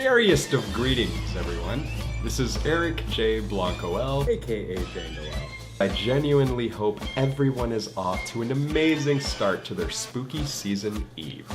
Scariest of greetings, everyone. This is Eric J. Blanco-L, aka Jango. I genuinely hope everyone is off to an amazing start to their spooky season eve.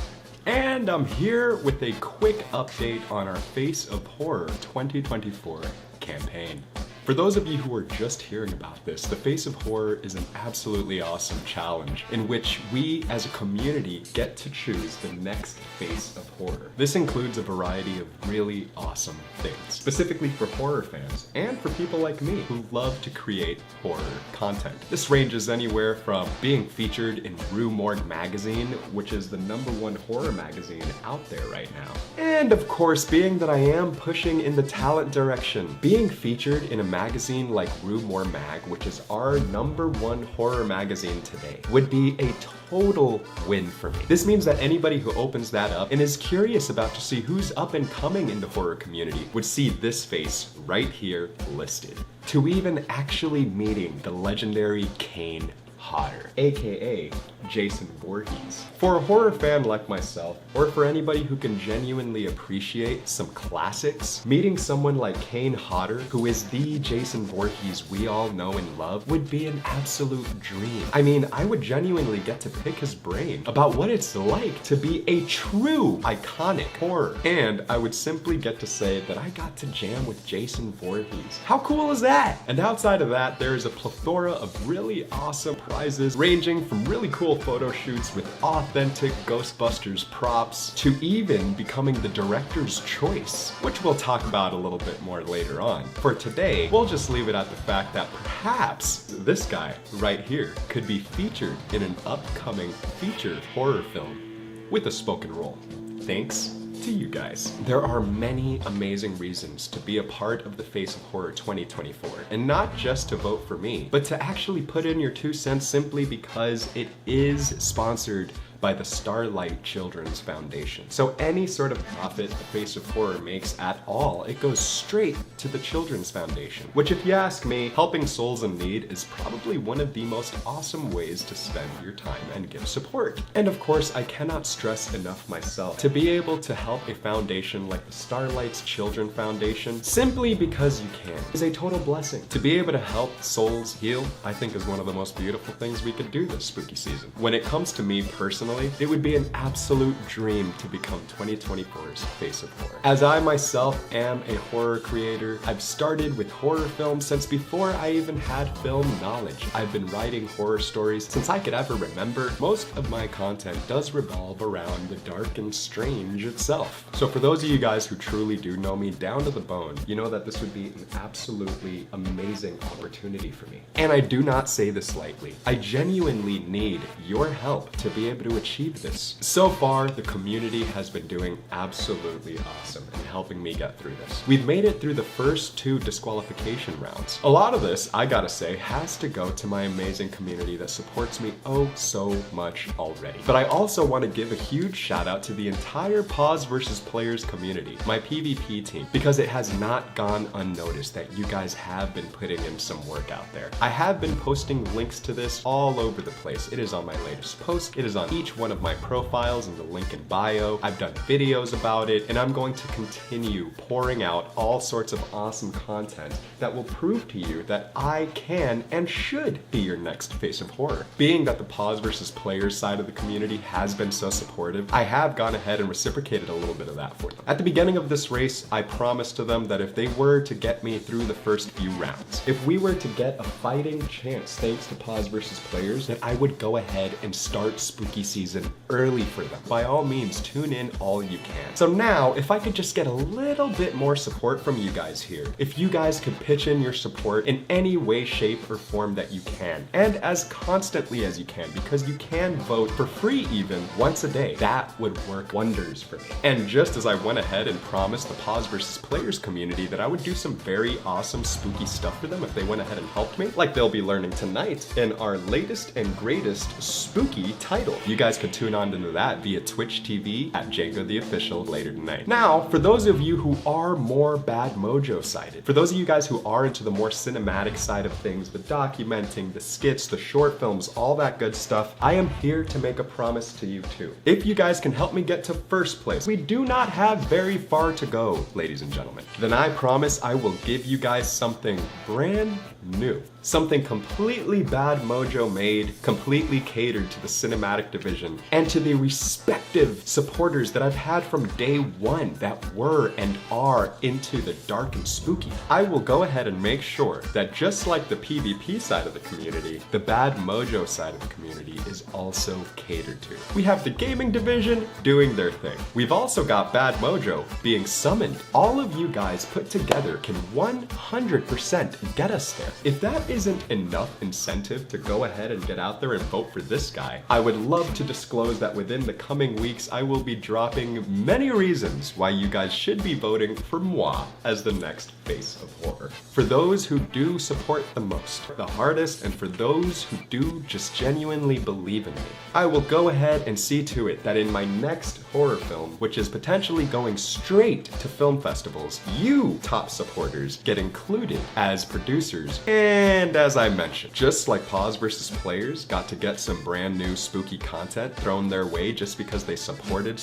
And I'm here with a quick update on our Face of Horror 2024 campaign. For those of you who are just hearing about this, the Face of Horror is an absolutely awesome challenge in which we as a community get to choose the next Face of Horror. This includes a variety of really awesome things, specifically for horror fans and for people like me who love to create horror content. This ranges anywhere from being featured in RueMorgue Magazine, which is the #1 horror magazine out there right now. And of course, being that I am pushing in the talent direction, being featured in a magazine like RueMorgue Mag, which is our #1 horror magazine today, would be a total win for me. This means that anybody who opens that up and is curious about to see who's up and coming in the horror community would see this face right here listed. To even actually meeting the legendary Kane, Hodder, aka Jason Voorhees. For a horror fan like myself, or for anybody who can genuinely appreciate some classics, meeting someone like Kane Hodder, who is the Jason Voorhees we all know and love, would be an absolute dream. I mean, I would genuinely get to pick his brain about what it's like to be a true iconic horror. And I would simply get to say that I got to jam with Jason Voorhees. How cool is that? And outside of that, there is a plethora of really awesome prizes, ranging from really cool photo shoots with authentic Ghostbusters props to even becoming the director's choice, which we'll talk about a little bit more later on. For today, we'll just leave it at the fact that perhaps this guy right here could be featured in an upcoming feature horror film with a spoken role. Thanks to you guys. There are many amazing reasons to be a part of the Face of Horror 2024, and not just to vote for me, but to actually put in your 2 cents simply because it is sponsored by the Starlight Children's Foundation. So any sort of profit the Face of Horror makes at all, it goes straight to the Children's Foundation, which if you ask me, helping souls in need is probably one of the most awesome ways to spend your time and give support. And of course, I cannot stress enough myself to be able to help a foundation like the Starlight's Children Foundation simply because you can is a total blessing. To be able to help souls heal, I think is one of the most beautiful things we could do this spooky season. When it comes to me personally, it would be an absolute dream to become 2024's Face of Horror. As I myself am a horror creator, I've started with horror films since before I even had film knowledge. I've been writing horror stories since I could ever remember. Most of my content does revolve around the dark and strange itself. So for those of you guys who truly do know me down to the bone, you know that this would be an absolutely amazing opportunity for me. And I do not say this lightly. I genuinely need your help to be able to achieve this. So far, the community has been doing absolutely awesome in helping me get through this. We've made it through the first 2 disqualification rounds. A lot of this, I gotta say, has to go to my amazing community that supports me oh so much already. But I also want to give a huge shout out to the entire Pause vs. Players community, my PvP team, because it has not gone unnoticed that you guys have been putting in some work out there. I have been posting links to this all over the place. It is on my latest post, it is on each one of my profiles in the link in bio. I've done videos about it, and I'm going to continue pouring out all sorts of awesome content that will prove to you that I can and should be your next Face of Horror. Being that the Pause vs. Players side of the community has been so supportive, I have gone ahead and reciprocated a little bit of that for them. At the beginning of this race, I promised to them that if they were to get me through the first few rounds, if we were to get a fighting chance thanks to Pause vs. Players, that I would go ahead and start spooky season early for them. By all means, tune in all you can. So now, if I could just get a little bit more support from you guys here, if you guys could pitch in your support in any way, shape, or form that you can, and as constantly as you can, because you can vote for free even once a day, that would work wonders for me. And just as I went ahead and promised the Pause vs. Players community that I would do some very awesome spooky stuff for them if they went ahead and helped me, like they'll be learning tonight in our latest and greatest spooky title. You guys guys could tune on into that via Twitch TV at Jango the Official later tonight. Now, for those of you who are more Bad Mojo sided, for those of you guys who are into the more cinematic side of things, the documenting, the skits, the short films, all that good stuff, I am here to make a promise to you too. If you guys can help me get to first place, we do not have very far to go, ladies and gentlemen, then I promise I will give you guys something brand new. Something completely Bad Mojo made, completely catered to the cinematic division and to the respective supporters that I've had from day one that were and are into the dark and spooky. I will go ahead and make sure that just like the PvP side of the community, the Bad Mojo side of the community is also catered to. We have the gaming division doing their thing. We've also got Bad Mojo being summoned. All of you guys put together can 100% get us there. If that isn't enough incentive to go ahead and get out there and vote for this guy, I would love to disclose that within the coming weeks, I will be dropping many reasons why you guys should be voting for moi as the next face of horror. For those who do support the most, the hardest, and for those who do just genuinely believe in me, I will go ahead and see to it that in my next horror film, which is potentially going straight to film festivals, you top supporters get included as producers. And as I mentioned, just like Pause vs. Players got to get some brand new spooky content thrown their way just because they supported.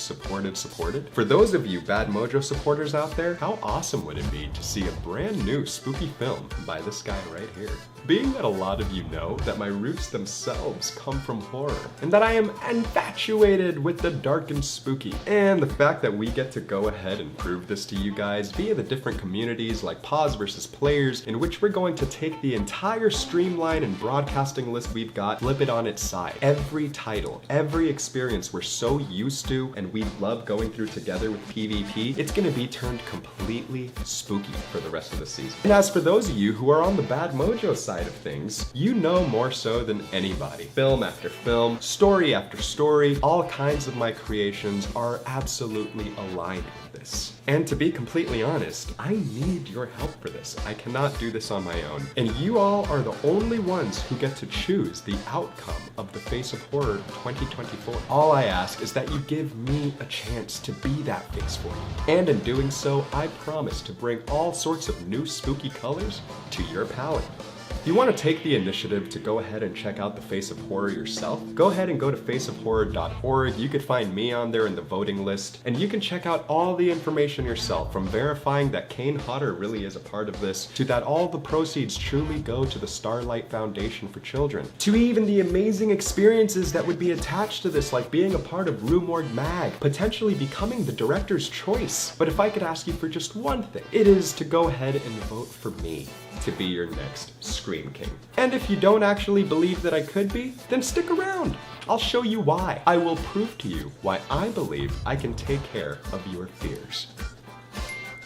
For those of you Bad Mojo supporters out there, how awesome would it be to see a brand new spooky film by this guy right here? Being that a lot of you know that my roots themselves come from horror, and that I am infatuated with the dark and spooky, and the fact that we get to go ahead and prove this to you guys via the different communities like Pause vs. Players, in which we're going to take the entire streamline and broadcasting list we've got, flip it on its side. Every title, every experience we're so used to and we love going through together with PvP, it's gonna be turned completely spooky for the rest of the season. And as for those of you who are on the Bad Mojo side of things, you know more so than anybody. Film after film, story after story, all kinds of my creations are absolutely aligned with this. And to be completely honest, I need your help for this. I cannot do this on my own. And you all are the only ones who get to choose the outcome of the Face of Horror 2024. All I ask is that you give me a chance to be that face for you. And in doing so, I promise to bring all sorts of new spooky colors to your palette. If you want to take the initiative to go ahead and check out the Face of Horror yourself, go ahead and go to faceofhorror.org. You could find me on there in the voting list, and you can check out all the information yourself, from verifying that Kane Hodder really is a part of this, to that all the proceeds truly go to the Starlight Foundation for Children, to even the amazing experiences that would be attached to this, like being a part of RueMorgue Mag, potentially becoming the director's choice. But if I could ask you for just one thing, it is to go ahead and vote for me to be your next Scream King. And if you don't actually believe that I could be, then stick around. I'll show you why. I will prove to you why I believe I can take care of your fears.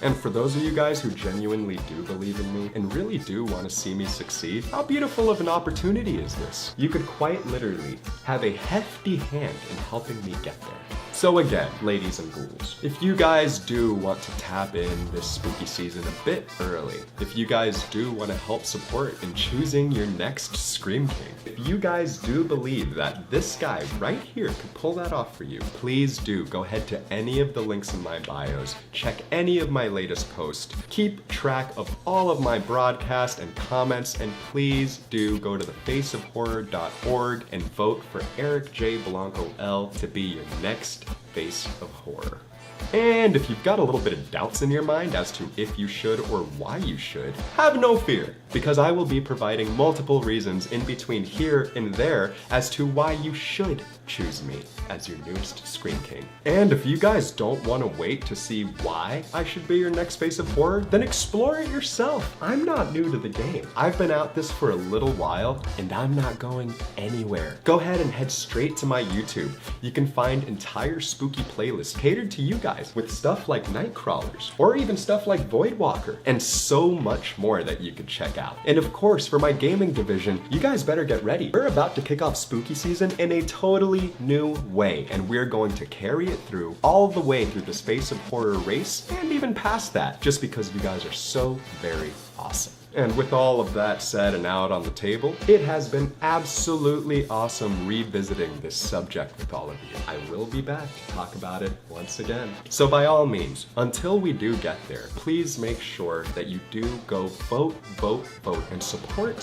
And for those of you guys who genuinely do believe in me and really do want to see me succeed, how beautiful of an opportunity is this? You could quite literally have a hefty hand in helping me get there. So again, ladies and ghouls, if you guys do want to tap in this spooky season a bit early, if you guys do want to help support in choosing your next Scream King, if you guys do believe that this guy right here could pull that off for you, please do go ahead to any of the links in my bios, check any of my latest posts, keep track of all of my broadcasts and comments, and please do go to thefaceofhorror.org and vote for Eric J. Blanco-L to be your next Face of Horror. And if you've got a little bit of doubts in your mind as to if you should or why you should, have no fear, because I will be providing multiple reasons in between here and there as to why you should choose me as your newest Scream King. And if you guys don't want to wait to see why I should be your next Face of Horror, then explore it yourself. I'm not new to the game. I've been out this for a little while, and I'm not going anywhere. Go ahead and head straight to my YouTube. You can find entire spooky playlists catered to you guys with stuff like Night Crawlers, or even stuff like Voidwalker, and so much more that you could check out. And of course, for my gaming division, you guys better get ready. We're about to kick off spooky season in a totally new way, and we're going to carry it through all the way through this Face of Horror race, and even past that, just because you guys are so very awesome. And with all of that said and out on the table, it has been absolutely awesome revisiting this subject with all of you. I will be back to talk about it once again. So by all means, until we do get there, please make sure that you do go vote, vote, vote, and support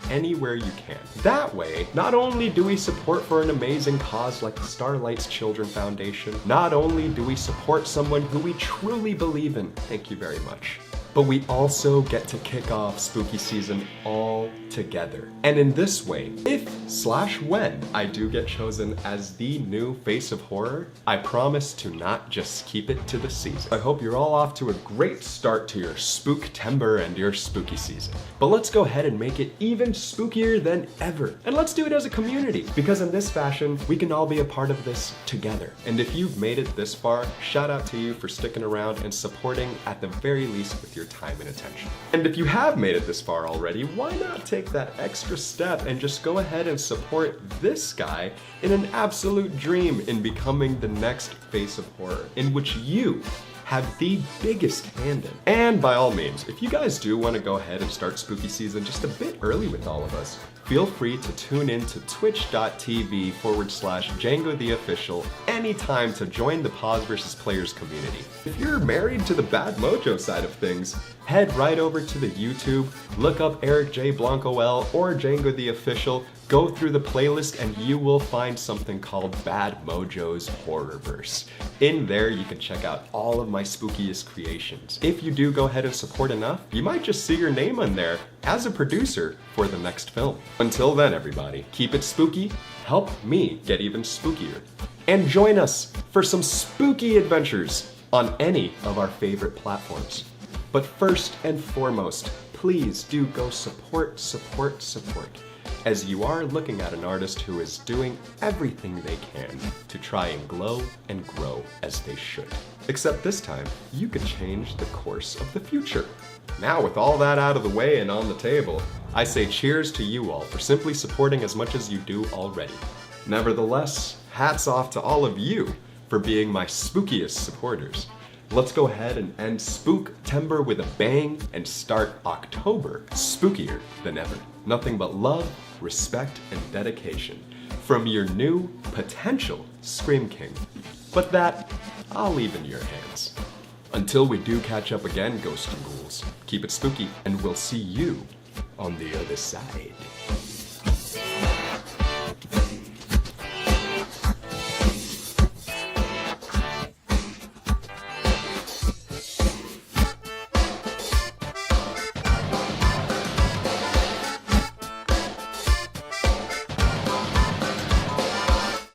anywhere you can. That way, not only do we support for an amazing cause like the Starlight's Children Foundation, not only do we support someone who we truly believe in, thank you very much, but we also get to kick off spooky season all together. And in this way, if/when I do get chosen as the new face of horror, I promise to not just keep it to the season. I hope you're all off to a great start to your Spooktember and your spooky season. But let's go ahead and make it even spookier than ever. And let's do it as a community, because in this fashion, we can all be a part of this together. And if you've made it this far, shout out to you for sticking around and supporting at the very least with your time and attention. And if you have made it this far already, why not take that extra step and just go ahead and support this guy in an absolute dream in becoming the next face of horror, in which you have the biggest hand in. And by all means, if you guys do want to go ahead and start spooky season just a bit early with all of us, feel free to tune in to twitch.tv/Jango the Official anytime to join the Pause vs. Players community. If you're married to the Bad Mojo side of things, head right over to the YouTube, look up Eric J. Blanco-L or Jango the Official, go through the playlist and you will find something called Bad Mojo's Horrorverse. In there you can check out all of my spookiest creations. If you do go ahead and support enough, you might just see your name on there as a producer for the next film. Until then everybody, keep it spooky, help me get even spookier, and join us for some spooky adventures on any of our favorite platforms. But first and foremost, please do go support, as you are looking at an artist who is doing everything they can to try and glow and grow as they should. Except this time, you can change the course of the future. Now with all that out of the way and on the table, I say cheers to you all for simply supporting as much as you do already. Nevertheless, hats off to all of you for being my spookiest supporters. Let's go ahead and end Spooktember with a bang and start October spookier than ever. Nothing but love, respect, and dedication from your new potential Scream King. But that, I'll leave in your hands. Until we do catch up again, ghosts and ghouls, keep it spooky, and we'll see you on the other side.